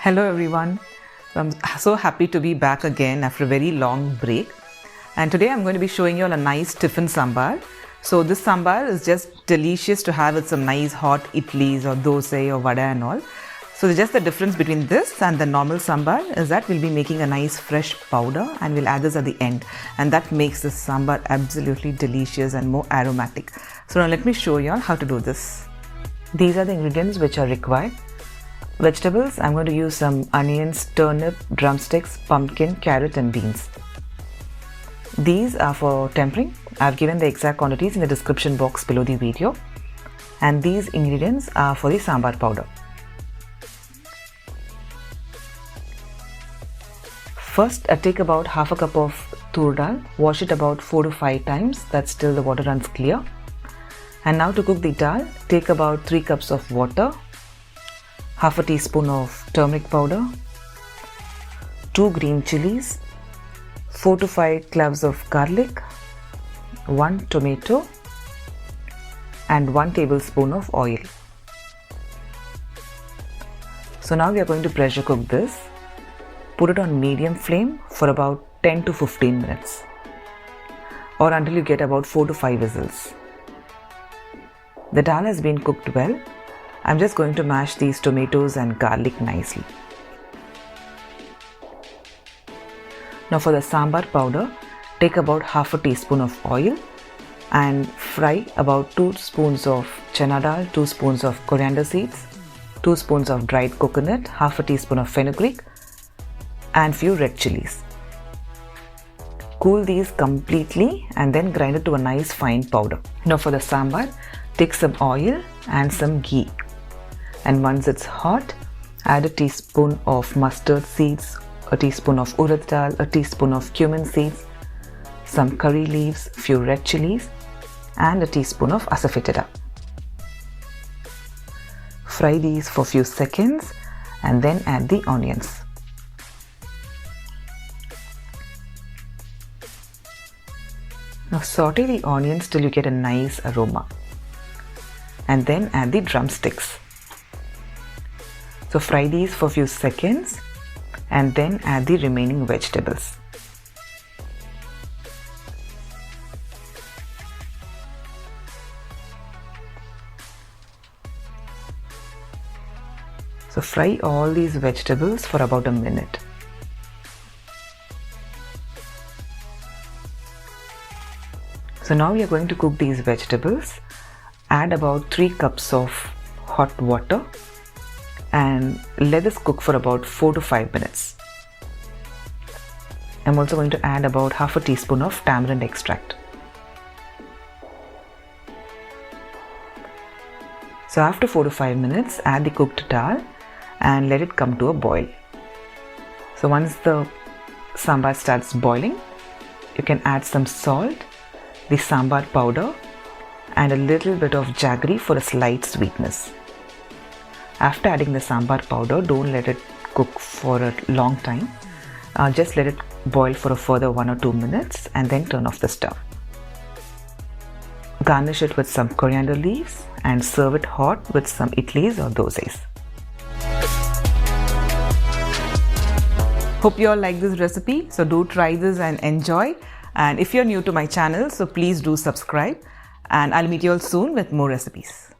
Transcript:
Hello everyone. I'm so happy to be back again after a very long break. And today I'm going to be showing you all a nice Tiffin Sambar. So this sambar is just delicious to have with some nice hot idlis or dosa or vada and all. So just the difference between this and the normal sambar is that we'll be making a nice fresh powder and we'll add this at the end. And that makes this sambar absolutely delicious and more aromatic. So now let me show you all how to do this. These are the ingredients which are required. Vegetables, I'm going to use some onions, turnip, drumsticks, pumpkin, carrot and beans. These are for tempering. I've given the exact quantities in the description box below the video. And these ingredients are for the sambar powder. First, I take about half a cup of Toor dal, wash it about 4 to 5 times, that's till the water runs clear. And now to cook the dal, take about 3 cups of water, half a teaspoon of turmeric powder, 2 green chilies, 4 to 5 cloves of garlic, 1 tomato and 1 tablespoon of oil. So now we are going to pressure cook this. Put it on medium flame for about 10 to 15 minutes or until you get about 4 to 5 whistles. The dal has been cooked well. I'm just going to mash these tomatoes and garlic nicely. Now for the sambar powder, take about half a teaspoon of oil and fry about 2 spoons of chana dal, 2 spoons of coriander seeds, 2 spoons of dried coconut, half a teaspoon of fenugreek and few red chilies. Cool these completely and then grind it to a nice fine powder. Now for the sambar, take some oil and some ghee. And once it's hot, add a teaspoon of mustard seeds, a teaspoon of urad dal, a teaspoon of cumin seeds, some curry leaves, few red chilies and a teaspoon of asafoetida. Fry these for few seconds and then add the onions. Now saute the onions till you get a nice aroma and then add the drumsticks. So fry these for a few seconds and then add the remaining vegetables. So fry all these vegetables for about a minute. So now we are going to cook these vegetables. Add about 3 cups of hot water and let this cook for about 4 to 5 minutes. I'm also going to add about half a teaspoon of tamarind extract. So after 4 to 5 minutes, add the cooked dal and let it come to a boil. So once the sambar starts boiling, you can add some salt, the sambar powder and a little bit of jaggery for a slight sweetness. After adding the sambar powder, don't let it cook for a long time. Just let it boil for a further 1 or 2 minutes and then turn off the stove. Garnish it with some coriander leaves and serve it hot with some idlis or dosas. Hope you all like this recipe. So do try this and enjoy. And if you're new to my channel, so please do subscribe. And I'll meet you all soon with more recipes.